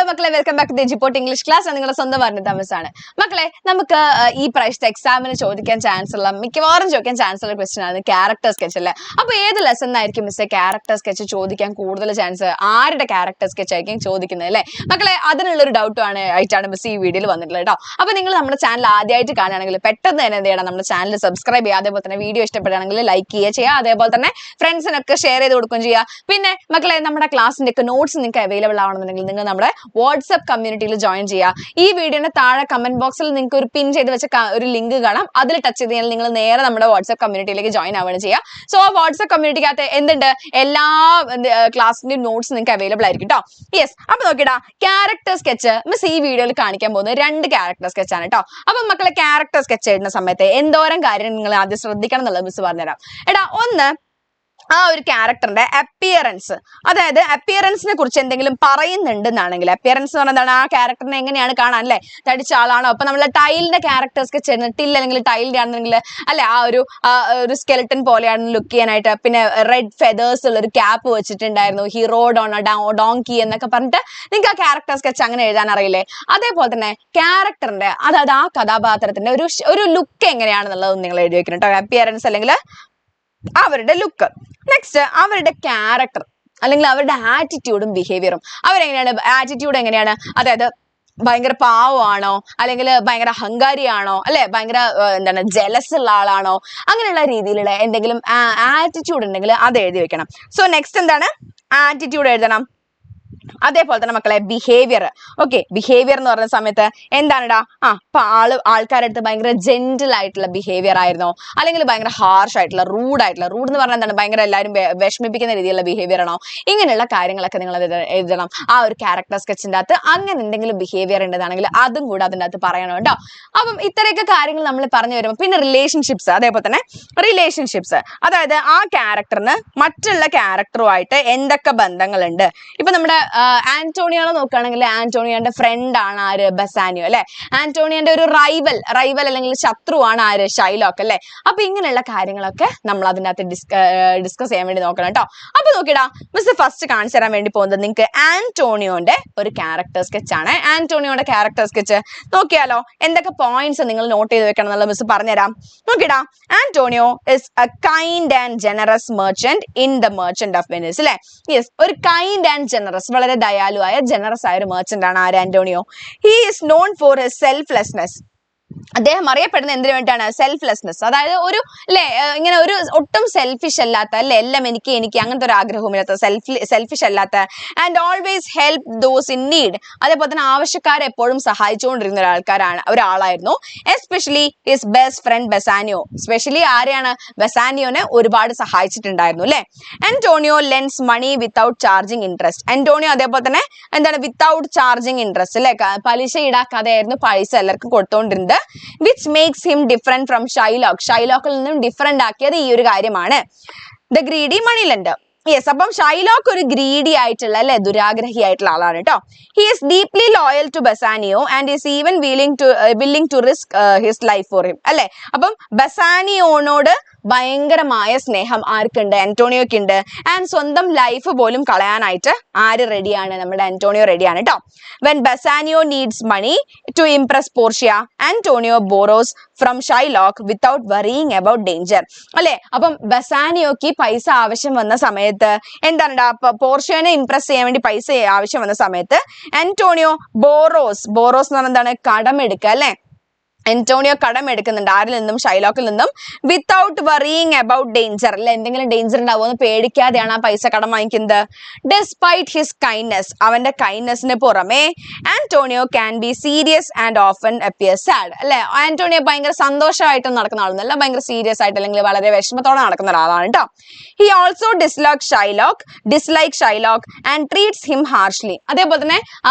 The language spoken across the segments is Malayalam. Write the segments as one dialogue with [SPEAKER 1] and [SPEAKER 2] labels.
[SPEAKER 1] ഹലോ മക്കളെ, വെൽക്കം ബാക്ക് ടു എജിപോർട്ട് ഇംഗ്ലീഷ് ക്ലാസ്. നിങ്ങളുടെ സ്വന്തം പറഞ്ഞ ആണ് മക്കളെ. നമുക്ക് ഈ പ്രാവശ്യത്തെ എക്സാമിന് ചോദിക്കാൻ ചാൻസ് ഉള്ള മിക്കവാറും ചോദിക്കാൻ ചാൻസ് ഉള്ള ക്വസ്റ്റ്യൻ ആണ് ക്യാരക്ടർ സ്കെച്ച് അല്ലേ. അപ്പൊ ഏത് ലെസൺ ആയിരിക്കും മിസ്സേ ക്യാരക്ടർ സ്കെച്ച് ചോദിക്കാൻ കൂടുതൽ ചാൻസ്? ആരുടെ ക്യാരക്ടർ സ്കെച്ച് ആയിരിക്കും ചോദിക്കുന്നത് അല്ലേ മക്കളെ? അതിനുള്ളൊരു ആയിട്ടാണ് മിസ് ഈ വീഡിയോയിൽ വന്നിട്ടുള്ളത് കേട്ടോ. അപ്പൊ നിങ്ങൾ നമ്മുടെ ചാനൽ ആദ്യമായിട്ട് കാണുകയാണെങ്കിൽ പെട്ടെന്ന് തന്നെ എന്ത് ചെയ്യണം, നമ്മുടെ ചാനൽ സബ്സ്ക്രൈബ് ചെയ്യുക. അതേപോലെ തന്നെ വീഡിയോ ഇഷ്ടപ്പെടുകയാണെങ്കിൽ ലൈക്ക് ചെയ്യുക. അതേപോലെ തന്നെ ഫ്രണ്ട്സിനൊക്കെ ഷെയർ ചെയ്ത് കൊടുക്കുകയും ചെയ്യുക. പിന്നെ മക്കളെ, നമ്മുടെ ക്ലാസ്സിന്റെ ഒക്കെ നോട്ട്സ് നിങ്ങൾക്ക് അവൈലബിൾ ആവണമെന്നുണ്ടെങ്കിൽ നിങ്ങൾ നമ്മുടെ വാട്സ്ആപ്പ് കമ്മ്യൂണിറ്റിയിൽ ജോയിൻ ചെയ്യുക. ഈ വീഡിയോയുടെ താഴെ കമന്റ് ബോക്സിൽ നിങ്ങൾക്ക് ഒരു പിൻ ചെയ്ത് വെച്ച ഒരു ലിങ്ക് കാണാം. അതിൽ ടച്ച് ചെയ്ത് കഴിഞ്ഞാൽ നിങ്ങൾ നേരെ നമ്മുടെ വാട്സ്ആപ്പ് കമ്മ്യൂണിറ്റിയിലേക്ക് ജോയിൻ ആവുകയാണ് ചെയ്യുക. സോ ആ വാട്സ്ആപ്പ് കമ്മ്യൂണിറ്റിക്കകത്ത് എന്തുണ്ട്, എല്ലാ ക്ലാസ്സിന്റെയും നോട്ട്സ് നിങ്ങൾക്ക് അവൈലബിൾ ആയിരിക്കും കേട്ടോ. യെസ്, അപ്പൊ നോക്കിടാ, ക്യാരക്ടർ സ്കെച്ച് മിസ് ഈ വീഡിയോയിൽ കാണിക്കാൻ പോകുന്നത് 2 ക്യാരക്ടർ സ്കെച്ച് ആണ് കേട്ടോ. അപ്പൊ മക്കളെ, ക്യാരക്ടർ സ്കെച്ച് എഴുതുന്ന സമയത്ത് എന്തോരം കാര്യം നിങ്ങൾ ആദ്യം ശ്രദ്ധിക്കണം എന്നുള്ളത് മിസ് പറഞ്ഞുതരാം. എടാ, ഒന്ന്, ആ ഒരു ക്യാരക്ടറിന്റെ അപ്പിയറൻസ്, അതായത് അപ്പിയറൻസിനെ കുറിച്ച് എന്തെങ്കിലും പറയുന്നുണ്ടെന്നാണെങ്കിൽ, അപ്പിയറൻസ് എന്ന് പറഞ്ഞാൽ ആ ക്യാരക്ടറിനെ എങ്ങനെയാണ് കാണാൻ അല്ലെ, തടിച്ച ആളാണോ? അപ്പൊ നമ്മൾ ടൈലിന്റെ ക്യാരക്ടേഴ്സ് ഒക്കെ ടിൽ അല്ലെങ്കിൽ ടൈലിന്റെ ആണെന്നെങ്കിൽ അല്ലെ ആ ഒരു സ്കെൽട്ടൻ പോലെയാണ് ലുക്ക് ചെയ്യാനായിട്ട്. പിന്നെ റെഡ് ഫെതേഴ്സ് ഉള്ള ഒരു ക്യാപ്പ് വെച്ചിട്ടുണ്ടായിരുന്നു, ഹി റോഡ് ഓൺ ഡോങ്കി എന്നൊക്കെ പറഞ്ഞിട്ട് നിങ്ങൾക്ക് ആ ക്യാരക്ടർ സ്കെച്ച് അങ്ങനെ എഴുതാൻ അറിയില്ലേ? അതേപോലെ തന്നെ ക്യാരക്ടറിന്റെ, അതായത് ആ കഥാപാത്രത്തിന്റെ ഒരു ലുക്ക് എങ്ങനെയാണെന്നുള്ളത് നിങ്ങൾ എഴുതി വെക്കണം കേട്ടോ. അപ്പിയറൻസ് അല്ലെങ്കിൽ അവരുടെ ലുക്ക്. നെക്സ്റ്റ്, അവരുടെ ക്യാരക്ടർ അല്ലെങ്കിൽ അവരുടെ ആറ്റിറ്റ്യൂഡും ബിഹേവിയറും. അവരെങ്ങനെയാണ്, ആറ്റിറ്റ്യൂഡ് എങ്ങനെയാണ്, അതായത് ഭയങ്കര പാവമാണോ, അല്ലെങ്കിൽ ഭയങ്കര അഹങ്കാരിയാണോ, അല്ലെ ഭയങ്കര എന്താണ് ജലസ് ഉള്ള ആളാണോ, അങ്ങനെയുള്ള രീതിയിലുള്ള എന്തെങ്കിലും ആറ്റിറ്റ്യൂഡ് ഉണ്ടെങ്കിൽ അത് എഴുതി വെക്കണം. സോ നെക്സ്റ്റ് എന്താണ്, ആറ്റിറ്റ്യൂഡ് എഴുതണം. അതേപോലെ തന്നെ മക്കളെ, ബിഹേവിയർ. ഓക്കെ, ബിഹേവിയർ എന്ന് പറയുന്ന സമയത്ത് എന്താണിടാ, ഇപ്പൊ ആൾക്കാരുടെ അടുത്ത് ഭയങ്കര ജെന്റിൽ ആയിട്ടുള്ള ബിഹേവിയർ ആയിരുന്നോ, അല്ലെങ്കിൽ ഭയങ്കര ഹാർഷ് ആയിട്ടുള്ള റൂഡ് എന്ന് പറഞ്ഞാൽ എന്താണ്, ഭയങ്കര എല്ലാവരും വിഷമിപ്പിക്കുന്ന രീതിയിലുള്ള ബിഹേവിയർ ആണോ? ഇങ്ങനെയുള്ള കാര്യങ്ങളൊക്കെ നിങ്ങൾ എഴുതണം ആ ഒരു ക്യാരക്ടർ സ്കെച്ചിന്റെ അകത്ത്. അങ്ങനെ എന്തെങ്കിലും ബിഹേവിയർ ഉണ്ടെന്നാണെങ്കിൽ അതും കൂടെ അതിൻ്റെ അകത്ത് പറയണം കേട്ടോ. അപ്പം ഇത്രയൊക്കെ കാര്യങ്ങൾ നമ്മൾ പറഞ്ഞു വരുമ്പോൾ, പിന്നെ റിലേഷൻഷിപ്സ്, അതേപോലെ തന്നെ റിലേഷൻഷിപ്സ്, അതായത് ആ ക്യാരക്ടറിന് മറ്റുള്ള ക്യാരക്ടറുമായിട്ട് എന്തൊക്കെ ബന്ധങ്ങളുണ്ട്. ഇപ്പൊ നമ്മുടെ ആന്റോണിയോനെ നോക്കുകയാണെങ്കിൽ ആന്റോണിയോന്റെ ഫ്രണ്ട് ആണ് ആര്, ബസാനിയോ അല്ലെ. ആന്റോണിയോന്റെ ഒരു റൈവൽ അല്ലെങ്കിൽ ശത്രുവാണ് ആര്, ഷൈലോക്ക് അല്ലെ. അപ്പൊ ഇങ്ങനെയുള്ള കാര്യങ്ങളൊക്കെ നമ്മൾ അതിൻ്റെ അകത്ത് ഡിസ്കസ് ചെയ്യാൻ വേണ്ടി നോക്കണം കേട്ടോ. അപ്പൊ നോക്കിടാ, മിസ് ഫസ്റ്റ് കാണിച്ചു തരാൻ വേണ്ടി പോകുന്നത് നിങ്ങൾക്ക് ആന്റോണിയോന്റെ ഒരു ക്യാരക്ടർ സ്കെച്ച് ആണ്. ആന്റോണിയോയുടെ ക്യാരക്ടർ സ്കെച്ച് നോക്കിയാലോ, എന്തൊക്കെ പോയിന്റ്സ് നിങ്ങൾ നോട്ട് ചെയ്ത് വെക്കണം എന്നുള്ള മിസ് പറഞ്ഞുതരാം. നോക്കിടാ, Antonio is a kind and generous merchant in the merchant of Venice അല്ലെ. യെസ്, ഒരു കൈൻഡ് ആൻഡ് ജനറസ്, വളരെ ദയാലുവായ ജനറസ് ആയ ഒരു മെർച്ചന്റ് ആണ് ആര്, Antonio. He is known for his selflessness. അദ്ദേഹം അറിയപ്പെടുന്ന എന്തിനു വേണ്ടിയിട്ടാണ്, സെൽഫ്ലെസ്നെസ്. അതായത് ഒരു അല്ലെ ഇങ്ങനെ ഒരു ഒട്ടും സെൽഫിഷ് അല്ലാത്ത അല്ലെ, എല്ലാം എനിക്ക് അങ്ങനത്തെ ഒരു ആഗ്രഹമില്ലാത്ത, സെൽഫിഷ് അല്ലാത്ത, and always help those in need. അതേപോലെ തന്നെ ആവശ്യക്കാരെ എപ്പോഴും സഹായിച്ചുകൊണ്ടിരുന്ന ഒരാളായിരുന്നു. Especially his best friend Bassanio. Specially ആരെയാണ്, ബസാനിയോനെ ഒരുപാട് സഹായിച്ചിട്ടുണ്ടായിരുന്നു അല്ലെ. Antonio lends money without charging interest. Antonio അതേപോലെ തന്നെ എന്താണ്, വിത്തൗട്ട് ചാർജിങ് ഇൻട്രസ്റ്റ് അല്ലെ, പലിശ ഈടാക്കാതെയായിരുന്നു പൈസ എല്ലാവർക്കും കൊടുത്തോണ്ടിരുന്നത്. which makes him different from Shylock. ഷൈലോക്കിൽ നിന്നും ഡിഫറെന്റ് ആക്കിയത് ഈ ഒരു കാര്യമാണ്, the greedy money lender. Yes, അപ്പം ഷൈലോക്ക് ഒരു ഗ്രീഡി ആയിട്ടുള്ള അല്ലെ, ദുരാഗ്രഹി ആയിട്ടുള്ള ആളാണ് കേട്ടോ. He is deeply loyal to Bassanio and is even willing to risk his life for him അല്ലെ. അപ്പം ബസാനിയോനോട് ഭയങ്കരമായ സ്നേഹം ആർക്കുണ്ട്, ആന്റോണിയോക്ക് ഉണ്ട്. ആൻഡ് സ്വന്തം ലൈഫ് പോലും കളയാനായിട്ട് ആര് റെഡിയാണ്, നമ്മുടെ ആന്റോണിയോ റെഡിയാണ് കേട്ടോ. When Bassanio needs money to impress Portia, Antonio borrows from Shylock without worrying about danger അല്ലെ. അപ്പം ബസാനിയോക്ക് പൈസ ആവശ്യം വന്ന സമയത്ത് എന്താണ്, പോർഷ്യനെ ഇംപ്രസ് ചെയ്യാൻ വേണ്ടി പൈസ ആവശ്യം വന്ന സമയത്ത് ആന്റോണിയോ ബോറോസ് എന്ന് പറഞ്ഞാൽ എന്താണ്, കടമെടുക്കുക അല്ലെ. ആന്റോണിയോ കടം എടുക്കുന്നുണ്ട് ആരിൽ നിന്നും, ഷൈലോക്കിൽ നിന്നും. വിത്തൗട്ട് വറിയിങ് അബൌട്ട് ഡേഞ്ചർ അല്ലെ, എന്തെങ്കിലും ഡേഞ്ചർ ഉണ്ടാവുമെന്ന് പേടിക്കാതെയാണ് ആ പൈസ കടം വാങ്ങിക്കുന്നത്. ഡെസ്പൈറ്റ് ഹിസ് കൈൻഡ്നെസ്, അവന്റെ കൈൻഡ്നെസ്സിന് പുറമെ Antonio can be serious and often appear sad അല്ലെ. ആന്റോണിയോ ഭയങ്കര സന്തോഷമായിട്ട് നടക്കുന്ന ആളൊന്നല്ല, ഭയങ്കര സീരിയസ് ആയിട്ട് അല്ലെങ്കിൽ വളരെ വിഷമത്തോടെ നടക്കുന്ന ഒരാളാണ് കേട്ടോ. He also dislike Shylock and treats him harshly. അതേപോലെ തന്നെ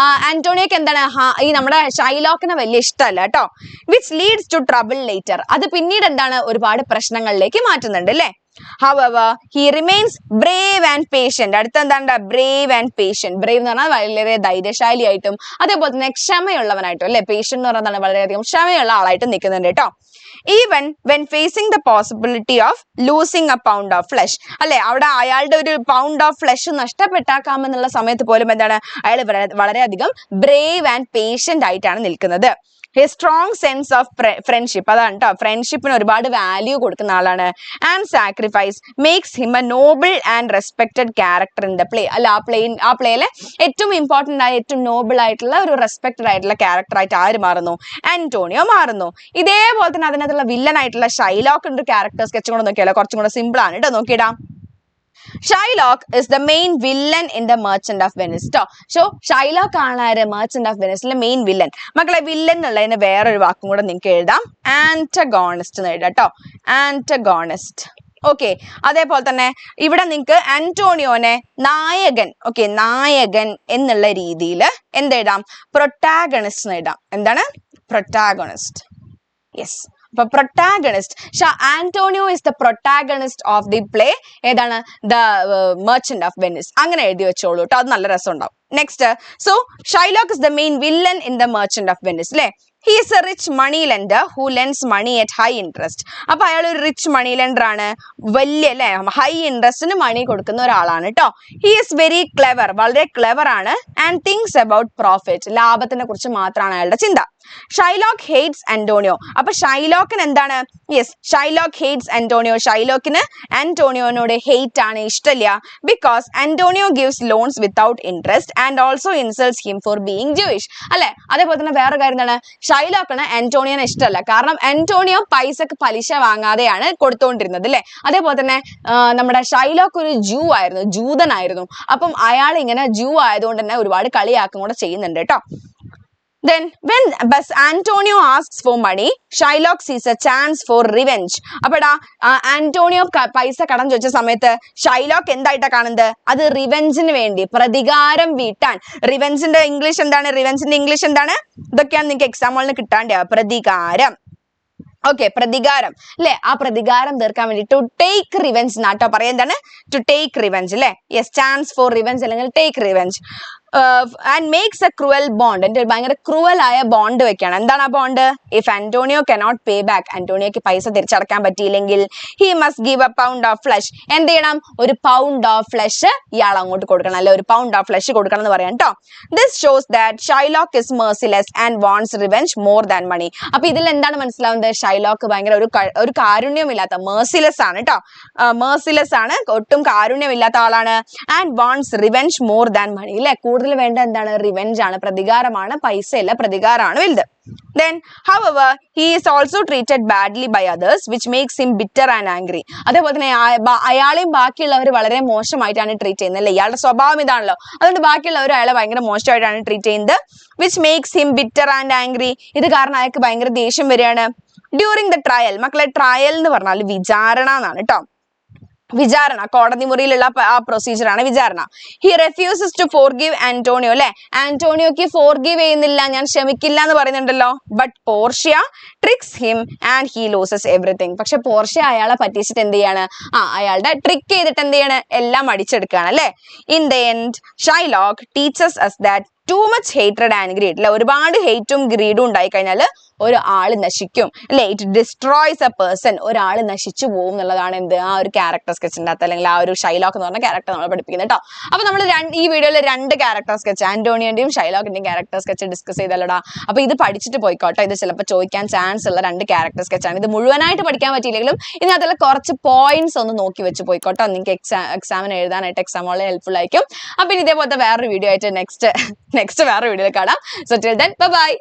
[SPEAKER 1] ആന്റോണിയോക്ക് എന്താണ്, ഈ നമ്മുടെ ഷൈലോക്കിനെ വലിയ ഇഷ്ടമല്ല കേട്ടോ. which leads to trouble later. അത് പിന്നീട് എന്താണ്, ഒരുപാട് പ്രശ്നങ്ങളിലേക്ക് മാറ്റുന്നുണ്ട് അല്ലെ. However, he remains brave and patient. അടുത്ത എന്താണ് brave and patient. brave എന്ന് പറഞ്ഞാൽ വളരെ ധൈര്യശാലിയായിട്ടും അതേപോലെ തന്നെ ക്ഷമയുള്ളവനായിട്ടും അല്ലെ. patient എന്ന് പറഞ്ഞാൽ വളരെയധികം ക്ഷമയുള്ള ആളായിട്ട് നിൽക്കുന്നുണ്ട് കേട്ടോ. Even when facing the possibility of losing a pound of flesh, അല്ലെ അവിടെ അയാളുടെ ഒരു pound of flesh നഷ്ടപ്പെട്ടാക്കാമെന്നുള്ള സമയത്ത് പോലും എന്താണ് അയാൾ വളരെയധികം brave and patient ആയിട്ടാണ് നിൽക്കുന്നത്. A strong sense of friendship, അതാണ് കേട്ടോ, ഫ്രണ്ട്ഷിപ്പിന് ഒരുപാട് വാല്യൂ കൊടുക്കുന്ന ആളാണ്. And sacrifice makes him A Noble and respected character in the play. അല്ല ആ പ്ലേയിലെ ഏറ്റവും ഇമ്പോർട്ടന്റ് ആയ ഏറ്റവും നോബിൾ ആയിട്ടുള്ള ഒരു റെസ്പെക്റ്റഡ് ആയിട്ടുള്ള ക്യാരക്ടർ ആയിട്ട് ആര് മാറുന്നു? ആന്റോണിയോ മാറുന്നു. ഇതേപോലെ തന്നെ അതിനകത്തുള്ള വില്ലൻ ആയിട്ടുള്ള ഷൈലോക്ക് ഉണ്ട് ക്യാരക്ടർ സ്കെച്ച് കൂടെ നോക്കിയാലോ കുറച്ചും കൂടെ സിമ്പിൾ ആണ് കേട്ടോ. നോക്കിയിടാം. Shylock is the main villain in the Merchant of Venice. So Shylock ആണ് Merchant of Venice main villain. മക്കളെ വില്ലൻ എന്നുള്ളതിന് വേറൊരു വാക്കും കൂടെ നിങ്ങൾക്ക് എഴുതാം, ആന്റഗോണിസ്റ്റ് എന്ന് എഴുതാം കേട്ടോ. ആന്റഗോണിസ്റ്റ്. ഓക്കെ, അതേപോലെ തന്നെ ഇവിടെ നിങ്ങൾക്ക് ആന്റോണിയോനെ നായകൻ, ഓക്കെ, നായകൻ എന്നുള്ള രീതിയിൽ എന്തെഴുതാം? പ്രൊട്ടാഗണിസ്റ്റ് എന്ന് എഴുതാം. എന്താണ്? പ്രൊട്ടാഗണിസ്റ്റ്. യെസ്. അപ്പൊ protagonist. Antonio is the protagonist of the play. ഏതാണ്? The merchant of Venice. അങ്ങനെ എഴുതി വെച്ചോളൂ കേട്ടോ, അത് നല്ല രസം ഉണ്ടാവും. Next, so Shylock is the main villain in the merchant of Venice അല്ലേ. He is a rich money lender who lends money at high interest. അപ്പൊ അയാൾ ഒരു റിച്ച് മണി ലെൻഡർ ആണ്, വലിയ അല്ലെ ഹൈ ഇൻട്രസ്റ്റിന് മണി കൊടുക്കുന്ന ഒരാളാണ് കേട്ടോ. ഹി ഈസ് വെരി ക്ലെവർ, വളരെ ക്ലെവർ ആണ്. ആൻഡ് തിങ്സ് അബൌട്ട് പ്രോഫിറ്റ്, ലാഭത്തിനെ കുറിച്ച് മാത്രമാണ് അയാളുടെ ചിന്ത. Shylock hates Antonio. അപ്പൊ ഷൈലോക്കിന് എന്താണ്? Yes, Shylock hates Antonio. ഷൈലോക്കിന് ആന്റോണിയോനോട് ഹെയ്റ്റ് ആണ്, ഇഷ്ടമില്ല. Because Antonio gives loans without interest and also insults him for being Jewish അല്ലെ. അതേപോലെ തന്നെ വേറെ കാര്യം എന്താണ്? ഷൈലോക്കിന് ആന്റോണിയോനെ ഇഷ്ടമല്ല, കാരണം ആന്റോണിയോ പൈസക്ക് പലിശ വാങ്ങാതെയാണ് കൊടുത്തുകൊണ്ടിരുന്നത് അല്ലെ. അതേപോലെ തന്നെ നമ്മുടെ ഷൈലോക്ക് ഒരു ജൂ ആയിരുന്നു, ജൂതനായിരുന്നു. അപ്പം അയാൾ ഇങ്ങനെ ജൂ ആയതുകൊണ്ട് തന്നെ ഒരുപാട് കളിയാക്കും കൂടെ ചെയ്യുന്നുണ്ട് കേട്ടോ. Then when Antonio asks for money, Shylock sees a chance for revenge. അപ്പടാ ആന്റോണിയോ പൈസ കടം ചോദിച്ച സമയത്ത് ഷൈലോക്ക് എന്തായിട്ടാ കാണുന്നത്? അത് റിവെഞ്ചിന് വേണ്ടി, പ്രതികാരം വീട്ടാൻ. റിവെഞ്ചിന്റെ ഇംഗ്ലീഷ് എന്താണ്? റിവെഞ്ചിന്റെ ഇംഗ്ലീഷ് എന്താണ്? ഇതൊക്കെയാണ് നിങ്ങൾക്ക് എക്സാമ്പിളിന് കിട്ടാണ്ട്. പ്രതികാരം. ഓക്കെ, പ്രതികാരം അല്ലെ. ആ പ്രതികാരം തീർക്കാൻ വേണ്ടി ടു ടേക്ക് റിവെഞ്ച് നാട്ടോ പറയാം. എന്താണ്? ടു ടേക്ക് റിവെഞ്ച് അല്ലെ. യെസ്, ചാൻസ് ഫോർ റിവെഞ്ച് അല്ലെങ്കിൽ take revenge. And makes a cruel bond. എന്റെ ഭയങ്കര ക്രൂവൽ ആയ ബോണ്ട് വെക്കുകയാണ്. എന്താണ് ആ bond? If Antonio cannot pay back, ആന്റോണിയോക്ക് പൈസ തിരിച്ചടക്കാൻ പറ്റിയില്ലെങ്കിൽ he must give a pound of flesh. എന്ത് ചെയ്യണം? ഒരു പൗണ്ട് ഓഫ് ഫ്ലഷ് ഇയാൾ അങ്ങോട്ട് കൊടുക്കണം അല്ലെ. ഒരു പൗണ്ട് ഓഫ് ഫ്ലഷ് കൊടുക്കണം എന്ന് പറയാം കേട്ടോ. This shows that Shylock is merciless and wants revenge more than money. അപ്പൊ ഇതിൽ എന്താണ് മനസ്സിലാവുന്നത്? ഷൈലോക്ക് ഭയങ്കര ഒരു കാരുണ്യമില്ലാത്ത, മെർസിലെസ് ആണ് കേട്ടോ. മെർസിലെസ് ആണ്, ഒട്ടും കാരുണ്യമില്ലാത്ത ആളാണ്. And wants revenge more than money അല്ലെ. കൂടുതൽ വേണ്ട എന്താണ്? റിവെഞ്ച് ആണ്, പ്രതികാരമാണ്. പൈസയല്ല, പ്രതികാരമാണ് വലുത്. Then, however, he is also treated badly by others, which makes him bitter and angry. അതേപോലെ തന്നെ അയാളെയും ബാക്കിയുള്ളവർ വളരെ മോശമായിട്ടാണ് ട്രീറ്റ് ചെയ്യുന്നത് അല്ലെ. ഇയാളുടെ സ്വഭാവം ഇതാണല്ലോ, അതുകൊണ്ട് ബാക്കിയുള്ളവർ അയാളെ ഭയങ്കര മോശമായിട്ടാണ് ട്രീറ്റ് ചെയ്യുന്നത്. which makes him bitter and angry. ഇത് കാരണം അയാൾക്ക് ഭയങ്കര ദേഷ്യം വരികയാണ്. During the trial, മക്കളെ ട്രയൽ എന്ന് പറഞ്ഞാൽ വിചാരണ എന്നാണ് കേട്ടോ. വിചാരണ, കോടതി മുറിയിലുള്ള ആ പ്രൊസീജിയർ ആണ് വിചാരണ. He refuses to forgive Antonio അല്ലെ. ആന്റോണിയോക്ക് ഫോർഗിവ് ചെയ്യുന്നില്ല, ഞാൻ ക്ഷമിക്കില്ല എന്ന് പറയുന്നുണ്ടല്ലോ. But Portia tricks him and he loses everything. പക്ഷെ പോർഷ്യ അയാളെ പറ്റിച്ചിട്ട് എന്ത് ചെയ്യാണ്? അയാളുടെ ട്രിക്ക് ചെയ്തിട്ട് എന്ത് ചെയ്യാണ്? എല്ലാം അടിച്ചെടുക്കുകയാണ് അല്ലെ. In the end Shylock teaches us that too much hated and greed അല്ലെ. ഒരുപാട് ഹേറ്റും ഗ്രീഡും ഉണ്ടായി കഴിഞ്ഞാൽ ഒരു ആള് നശിക്കും അല്ലെ. It destroys A person. ഒരാൾ നശിച്ചു പോകും എന്നുള്ളതാണ് എന്ത് ആ ഒരു ക്യാരക്ടർ സ്കെച്ചിന്റെ അകത്ത്, അല്ലെങ്കിൽ ആ ഒരു ഷൈലോക്ക് എന്ന് പറഞ്ഞ ക്യാരക്ടർ നമ്മൾ പഠിപ്പിക്കുന്നത് കേട്ടോ. അപ്പൊ നമ്മൾ ഈ വീഡിയോയിൽ 2 ക്യാരക്ടർ സ്കെച്ച്, ആന്റോണിയോന്റെയും ഷൈലോക്കിന്റെയും ക്യാരക്ടർ സ്കെച്ച് ഡിസ്കസ് ചെയ്തല്ലോടാ. അപ്പൊ ഇത് പഠിച്ചിട്ട് പോയിക്കോട്ടെ. ഇത് ചിലപ്പോൾ ചോദിക്കാൻ ചാൻസ് ഉള്ള 2 ക്യാരക്ടർ സ്കെച്ചാണ്. ഇത് മുഴുവനായിട്ട് പഠിക്കാൻ പറ്റിയില്ലെങ്കിലും ഇതിനകത്തുള്ള കുറച്ച് പോയിന്റ്സ് ഒന്ന് നോക്കി വെച്ച് പോയിക്കോട്ടോ. നിങ്ങൾക്ക് എക്സാമിന് എഴുതാനായിട്ട് എക്സാം വളരെ ഹെൽപ്ഫുൾ ആയിരിക്കും. അപ്പൊ ഇതേപോലത്തെ വേറൊരു വീഡിയോ ആയിട്ട് നെക്സ്റ്റ് വേറെ വീഡിയോയിൽ കാണാം. So till then bye.